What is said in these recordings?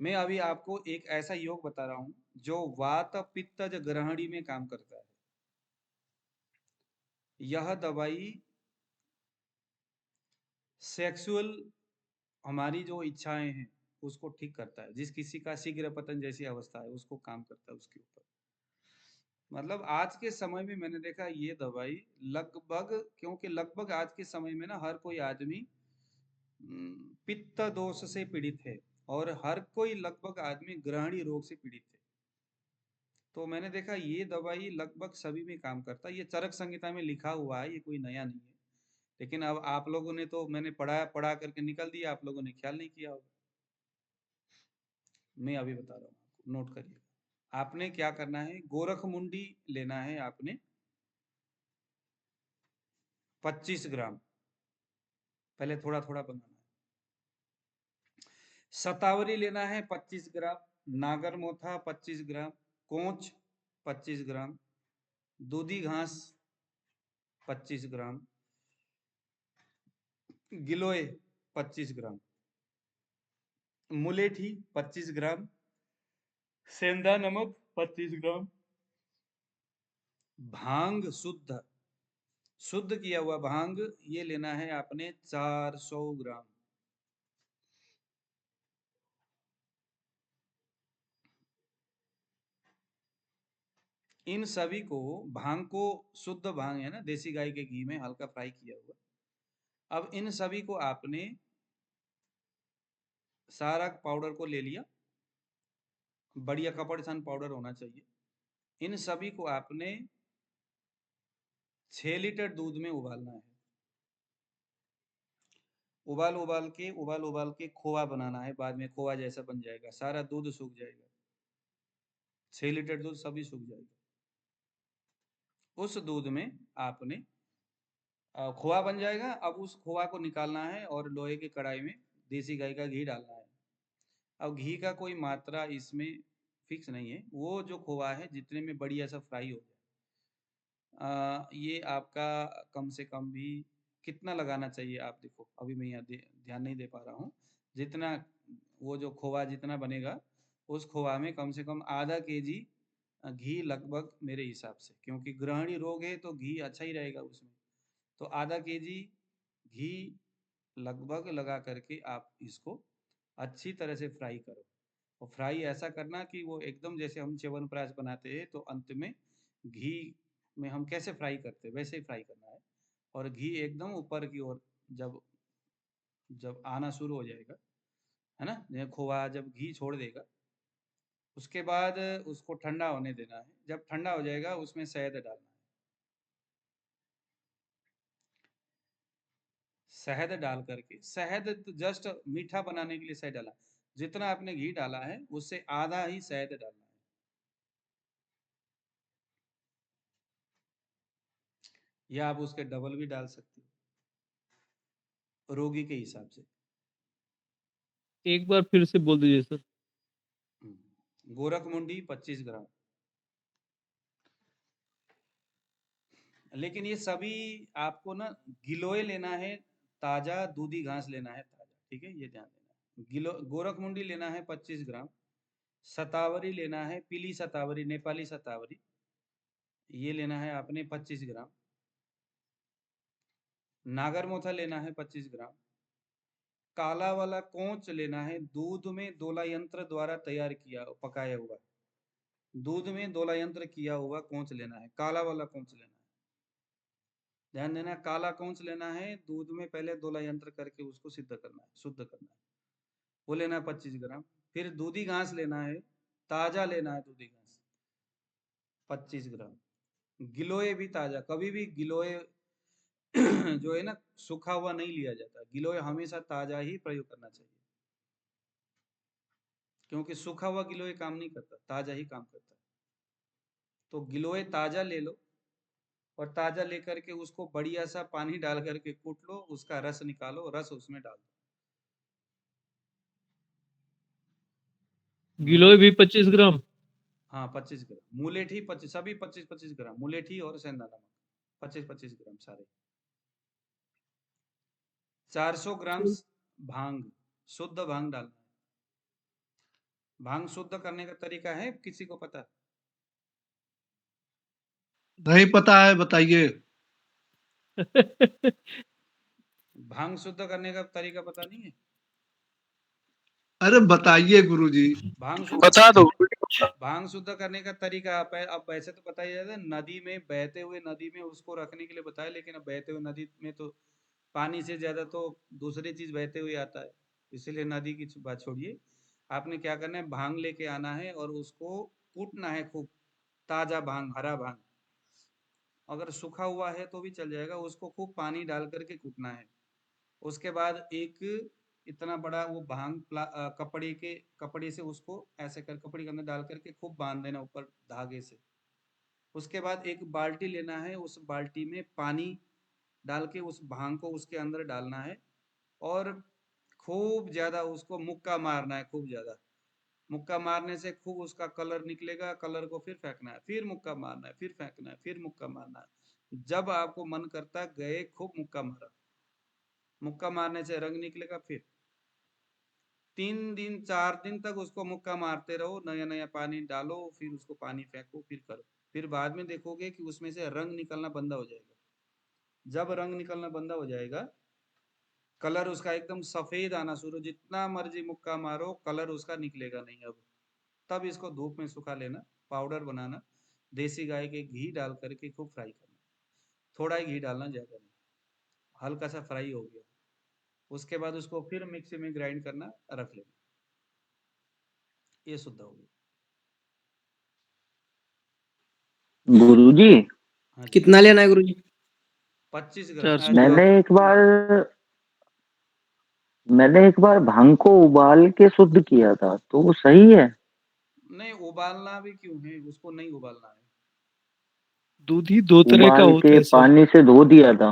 मैं अभी आपको एक ऐसा योग बता रहा हूं जो वात पित्तज ग्रहणी में काम करता है। यह दवाई सेक्सुअल हमारी जो इच्छाएं हैं उसको ठीक करता है। जिस किसी का शीघ्र पतन जैसी अवस्था है उसको काम करता है उसके ऊपर। मतलब आज के समय में मैंने देखा ये दवाई लगभग, क्योंकि लगभग आज के समय में ना हर कोई आदमी पित्त दोष से पीड़ित है और हर कोई लगभग आदमी ग्रहणी रोग से पीड़ित है। तो मैंने देखा ये दवाई लगभग सभी में काम करता है। ये चरक संहिता में लिखा हुआ है, ये कोई नया नहीं है। लेकिन अब आप लोगों ने तो, मैंने पढ़ा पढ़ा करके निकल दिया, आप लोगों ने ख्याल नहीं किया होगा। मैं अभी बता रहा हूँ आपको, नोट करिए। आपने क्या करना है, गोरख मुंडी लेना है आपने 25 ग्राम। पहले थोड़ा थोड़ा बनाना है। शतावरी लेना है 25 ग्राम। नागर मोथा 25 ग्राम। कोंच 25 ग्राम। दूधी घास 25 ग्राम। गिलोय 25 ग्राम। मुलेठी 25 ग्राम। सेंधा नमक 25 ग्राम। भांग शुद्ध शुद्ध किया हुआ भांग ये लेना है आपने 400 ग्राम। इन सभी को, भांग को, शुद्ध भांग है ना, देसी गाय के घी में हल्का फ्राई किया हुआ। अब इन सभी को आपने सारा पाउडर को ले लिया। बढ़िया कपड़ सन पाउडर होना चाहिए। इन सभी को आपने 6 लीटर दूध में उबालना है। उबाल उबाल के खोआ बनाना है। बाद में खोआ जैसा बन जाएगा, सारा दूध सूख जाएगा। 6 लीटर दूध सभी सूख जाएगा। उस दूध में आपने खोआ बन जाएगा। अब उस खोआ को निकालना है और लोहे की कढ़ाई में देसी गाय का घी डालना है। अब घी का कोई मात्रा इसमें फिक्स नहीं है, वो जो खोआ है जितने में बढ़िया सा फ्राई हो जाए। ये आपका कम से कम भी कितना लगाना चाहिए आप देखो, अभी मैं यहाँ ध्यान नहीं दे पा रहा हूँ। जितना वो जो खोआ जितना बनेगा, उस खोआ में कम से कम आधा केजी घी लगभग मेरे हिसाब से, क्योंकि ग्रहणी रोग है तो घी अच्छा ही रहेगा उसमें। तो आधा केजी घी लगभग लगा करके आप इसको अच्छी तरह से फ्राई करो। और फ्राई ऐसा करना कि वो एकदम जैसे हम च्यवनप्राश बनाते हैं तो अंत में घी में हम कैसे फ्राई करते हैं वैसे ही फ्राई करना है। और घी एकदम ऊपर की ओर जब जब आना शुरू हो जाएगा, है ना, ये खोआ जब घी छोड़ देगा, उसके बाद उसको ठंडा होने देना है। जब ठंडा हो जाएगा उसमें शहद डालना है। शहद डाल करके, शहद तो जस्ट मीठा बनाने के लिए शहद डाला। जितना आपने घी डाला है उससे आधा ही शहद डालना है, या आप उसके डबल भी डाल सकते हो रोगी के हिसाब से। एक बार फिर से बोल दीजिए सर। गोरख मुंडी 25 ग्राम। लेकिन ये सभी आपको ना गिलोय लेना है, ताजा दूधी घास लेना है ताजा, ठीक है, ये ध्यान देना है। गोरख मुंडी लेना है 25 ग्राम। शतावरी लेना है, पीली शतावरी, नेपाली शतावरी, ये लेना है आपने 25 ग्राम। नागर मोथा लेना है 25 ग्राम। काला वाला कोंच लेना है, दूध में दोला यंत्र द्वारा तैयार किया पकाया हुआ। दूध में दोला यंत्र किया हुआ कोंच लेना है, काला वाला कोंच लेना है। ध्यान देना, काला कोंच लेना है, दूध में पहले दोला यंत्र करके उसको सिद्ध करना है, शुद्ध करना है। वो लेना है 25 ग्राम। फिर दूधी घास लेना है, ताजा लेना है दूधी घास 25 ग्राम। गिलोय भी ताजा, कभी भी गिलोय जो है ना सूखा हुआ नहीं लिया जाता। गिलोय हमेशा ताजा ही प्रयोग करना चाहिए, क्योंकि सूखा हुआ गिलोय काम नहीं करता, ताजा ही काम करता है। तो गिलोय ताजा ले लो, और ताजा लेकर के उसको बढ़िया सा पानी डाल करके कूट लो, उसका रस निकालो, रस उसमें डाल दो। गिलोय मुलेठी, भी 25 ग्राम। हाँ 25 ग्राम मुलेठी, 25, सभी 25-25 ग्राम मुलेठी और सेंधा नमक 25-25 ग्राम सारे। 400 ग्राम भांग, शुद्ध भांग डालना है। भांग शुद्ध करने का तरीका है किसी को पता? नहीं पता है, बताइए। भांग शुद्ध करने का तरीका पता नहीं है? अरे बताइए गुरुजी। भांग शुद्ध बता दो। भांग शुद्ध करने का तरीका अब वैसे तो बताया जाता है, नदी में बहते हुए नदी में उसको रखने के लिए बताया, लेकिन अब बहते हुए नदी में तो पानी से ज्यादा तो दूसरी चीज बहते हुए आता है, इसीलिए नदी की बात छोड़िए। आपने क्या करना है, भांग लेके आना है और उसको कूटना है खूब, ताजा भांग, हरा भांग, अगर सूखा हुआ है तो भी चल जाएगा, उसको खूब पानी डाल करके कूटना है। उसके बाद एक इतना बड़ा वो भांग कपड़े से उसको ऐसे कर कपड़े के अंदर डाल करके खूब बांध देना ऊपर धागे से। उसके बाद एक बाल्टी लेना है, उस बाल्टी में पानी डाल के उस भांग को उसके अंदर डालना है और खूब ज्यादा उसको मुक्का मारना है, खूब ज्यादा मुक्का मारने से खूब उसका कलर निकलेगा, कलर को फिर फेंकना है, फिर मुक्का मारना है, फिर फेंकना है, फिर मुक्का मारना है। जब आपको मन करता गए खूब मुक्का मारा, मुक्का मारने से रंग निकलेगा, फिर 3 दिन 4 दिन तक उसको मुक्का मारते रहो, नया नया पानी डालो, फिर उसको पानी फेंको, फिर करो। फिर बाद में देखोगे कि उसमें से रंग निकलना बंद हो जाएगा। जब रंग निकलना बंद हो जाएगा, कलर उसका एकदम सफेद आना शुरू, जितना मर्जी मुक्का मारो कलर उसका निकलेगा नहीं अब। तब इसको धूप में सुखा लेना, पाउडर बनाना, देसी गाय के घी डाल करके खूब फ्राई करना, थोड़ा ही घी डालना, ज्यादा नहीं, हल्का सा फ्राई हो गया, उसके बाद उसको फिर मिक्सी में ग्राइंड करना, रख लेना, ये शुद्ध हो गया। गुरुजी, हाँ जी, कितना लेना है गुरुजी? 25 ग्राम 400 जो मैंने एक बार भांग को उबाल के शुद्ध किया था, तो वो सही है? नहीं, उबालना भी क्यों है, उसको नहीं उबालना है। दूध ही 2 तरह का उबाल होता के है सर। पानी से धो दिया था।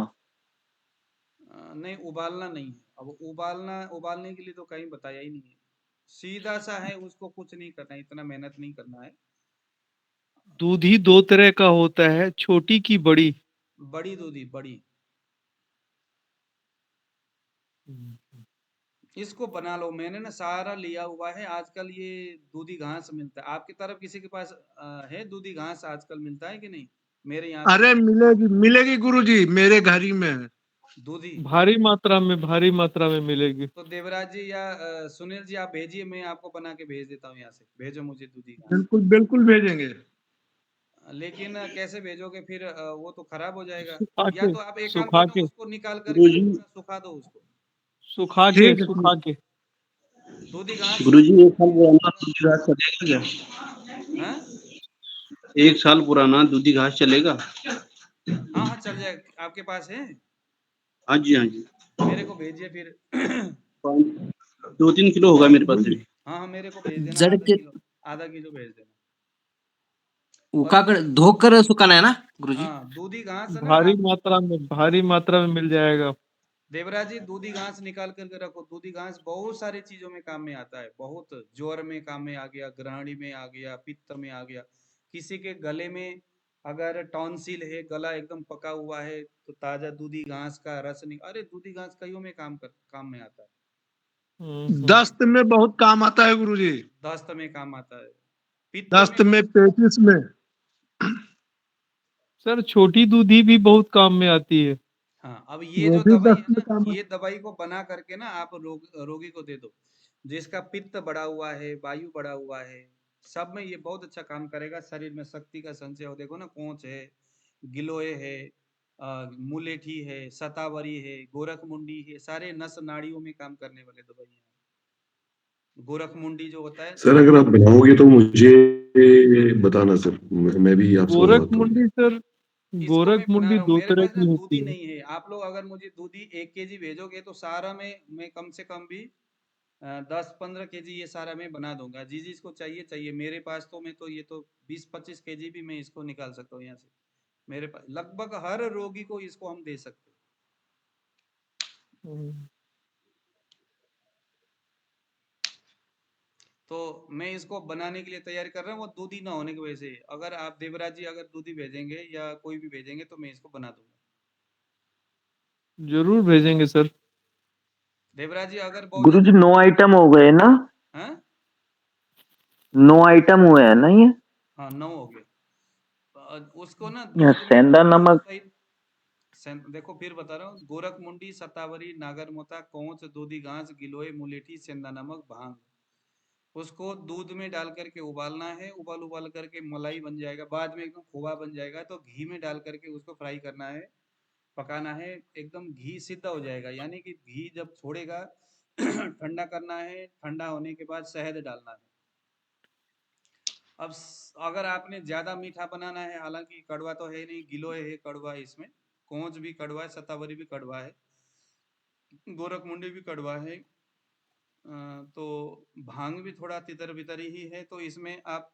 नहीं, उबालना नहीं है। अब उबालने के लिए तो कहीं बताया ही नहीं है, सीधा सा है, उसको कुछ नहीं करना है, इतना मेहनत नहीं करना है। दूध ही 2 तरह का होता है, छोटी की बड़ी? बड़ी दूधी, बड़ी, इसको बना लो। मैंने ना सारा लिया हुआ है, आजकल ये दूधी घास मिलता है, आपकी तरफ किसी के पास है दूधी घास आजकल मिलता है कि नहीं? मेरे यहाँ पे अरे मिलेगी मिलेगी गुरुजी, मेरे घर ही में है। दूधी। भारी मात्रा में मिलेगी। तो देवराज जी या सुनील जी, आप भेजिए, मैं आपको बना के भेज देता हूँ, यहाँ से भेजो मुझे दूधी घास। बिल्कुल बिल्कुल भेजेंगे। लेकिन कैसे भेजोगे फिर, वो तो खराब हो जाएगा। सुखा या के तो आप एक काम सुखा करो, के उसको निकाल करके ना गुरुजी थोड़ा सुखा दो उसको, सुखा के ठीक है सुखा ठीक। के दूधी घास गुरुजी एक साल पुराना अगर दूधी घास चलेगा क्या? हाँ, एक साल पुराना दूधी घास चलेगा? हाँ हाँ चल जाएगा, आपके पास है? हाँ जी, हाँ जी। मेरे को भेजिए फिर। 2-3 किलो होगा मेरे पास गुरुजी अभी। हाँ हाँ, मेरे को भेज देना, जड़ आधा के किलो, आधा किलो भेज देना। और उका कर धोकर सुखाना है ना गुरुजी? हाँ, दूधी घास ना आप भारी मात्रा में मिल जाएगा। देवराज जी, दूधी घास निकाल करके रखो। दूधी घास बहुत सारी चीजों में काम में आता है, बहुत, ज्वर में काम में आ गया, ग्रहणी में आ गया, पित्त में आ गया, किसी के गले में अगर टॉन्सिल है, गला एकदम पका हुआ है, तो ताजा दूधी घास का रस अरे दूधी घास कईयों में काम में आता है। दस्त में बहुत काम आता है गुरुजी। दस्त में काम आता है, पित्त दस्त में में, बहुत। पेचिस में। सर छोटी दूधी भी बहुत काम में आती है। हाँ, अब ये वो जो भी दवाई दस्त है में ना, काम ये दवाई को बना करके ना आप रोगी को दे दो, जिसका पित्त बढ़ा हुआ है, वायु बढ़ा हुआ है, सब में ये बहुत अच्छा काम करेगा। शरीर में शक्ति का संचय हो, देखो ना, कोंच है, गिलोय है, मुलेठी है, शतावरी है, गोरखमुंडी है, सारे नस नाड़ियों में काम करने वाले दवाई है। गोरखमुंडी जो होता है सर अगर आप बनाओगे तो मुझे बताना सर, मैं भी आपसे गोरख बनवाता हूँ। मुंडी सर, इसको गोरख मैं बना मुंडी रहा हूँ, 2 मेरे तरह पास ना की दूधी होती है। नहीं है। आप लोग अगर मुझे दूधी 1 kg भेजोगे तो सारा मैं कम से कम भी 10-15 kg ये सारा मैं बना दूंगा। जी जिसको चाहिए चाहिए, मेरे पास तो मैं तो ये तो 20-25 kg भी मैं इसको निकाल सकता हूँ यहाँ से। मेरे पास लगभग हर रोगी को इसको हम दे सकते हैं। हम्म, तो मैं इसको बनाने के लिए तैयारी कर रहा हूँ, वो दूधी ना होने की वजह से। अगर आप देवराज जी अगर दूधी भेजेंगे या कोई भी भेजेंगे तो मैं इसको बना दूंगा। जरूर भेजेंगे सर। देवराज जी अगर बहुत गुरुजी 9 आइटम हो गए ना? हाँ, 9 आइटम हुए हैं ना ये? हाँ 9 हो गए। उसको ना ये दूध में सेंधा नमक देखो फिर बता रहा हूँ, गोरख मुंडी, सतावरी, नागरमोता, कोंच, दूधी घास, गिलोय, मुलेठी, सेंधा नमक, भांग, उसको दूध में डाल करके उबालना है। उबाल करके मलाई बन जाएगा, बाद में एकदम खोआ बन जाएगा, तो घी में डाल करके उसको फ्राई करना है, पकाना है, एकदम घी सिद्ध हो जाएगा। यानी कि घी जब छोड़ेगा ठंडा करना है, ठंडा होने के बाद शहद डालना है। अब अगर आपने ज्यादा मीठा बनाना है, हालांकि कड़वा तो है नहीं, गिलोय है कड़वा, इसमें कोंच भी कड़वा है, सतावरी भी कड़वा है, गोरख मुंडी भी कड़वा है, तो भांग भी थोड़ा तितर बितर ही है। तो इसमें आप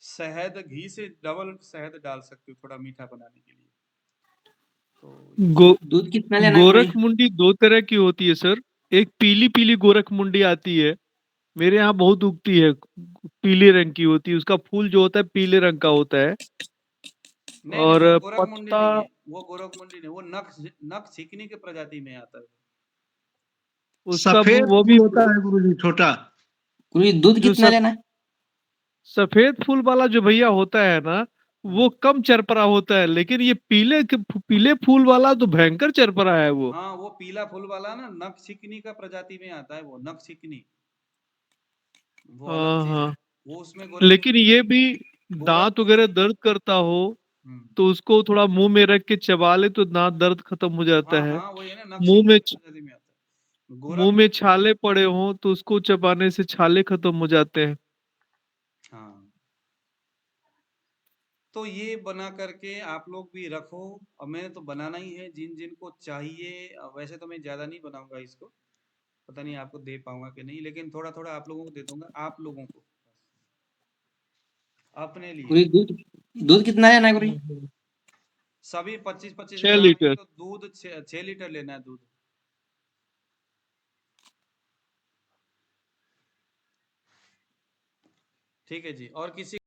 शहद, घी से डबल शहद डाल सकते हो थोड़ा मीठा बनाने के लिए। तो गो दूध कितना लेना है गोरख गुरुजी? मुंडी 2 तरह की होती है सर। एक पीली-पीली गोरख मुंडी आती है, मेरे यहाँ बहुत उगती है, पीले रंग की होती है, उसका फूल जो होता है पीले रंग का होता है। नहीं नहीं, और वो गोरख मुंडी पत्ता नहीं है, वो गोरख मुंडी नहीं, वो नख छिकनी के प्रजाति में आता है। उसका सफेद वो फूल भी होता है गुरुजी, छोटा। गुरुजी दूध जो कितना लेना है? सफेद फूल वाला जो भैया होता है ना, वो कम चरपरा होता है, लेकिन ये पीले फूल वाला तो भयंकर चरपरा है वो। हाँ वो पीला फूल वाला ना नख छिकनी का प्रजाति में आता है, वो नख छिकनी, वो अलग हाँ चीज है। हाँ, वो उसमें गोरख लेकिन मुंडी ये भी गोरख दांत वगैरह दर्द करता हो हम्म, तो उसको थोड़ा मुंह में रख के चबा ले तो दांत दर्द खत्म हो जाता हाँ है। हाँ वही है ना, नख मुंह छिकनी में की प्रजाति में आता है गोरख मुंह में छाले पड़े हों तो उसको चबाने से छाले खत्म हो जाते हैं। हाँ तो ये बना करके आप लोग भी रखो, और मैंने तो बनाना ही है, जिन जिन को चाहिए। वैसे तो मैं ज्यादा नहीं बनाऊंगा इसको, पता नहीं आपको दे पाऊंगा कि नहीं, लेकिन थोड़ा थोड़ा आप लोगों को दे दूंगा, आप लोगों को अपने लिए। गुरुजी दूध दूध कितना लेना है गुरुजी? सभी 25-25 6 ग्राम है, लीटर। तो दूध 6 लीटर लेना है दूध। ठीक है जी, और किसी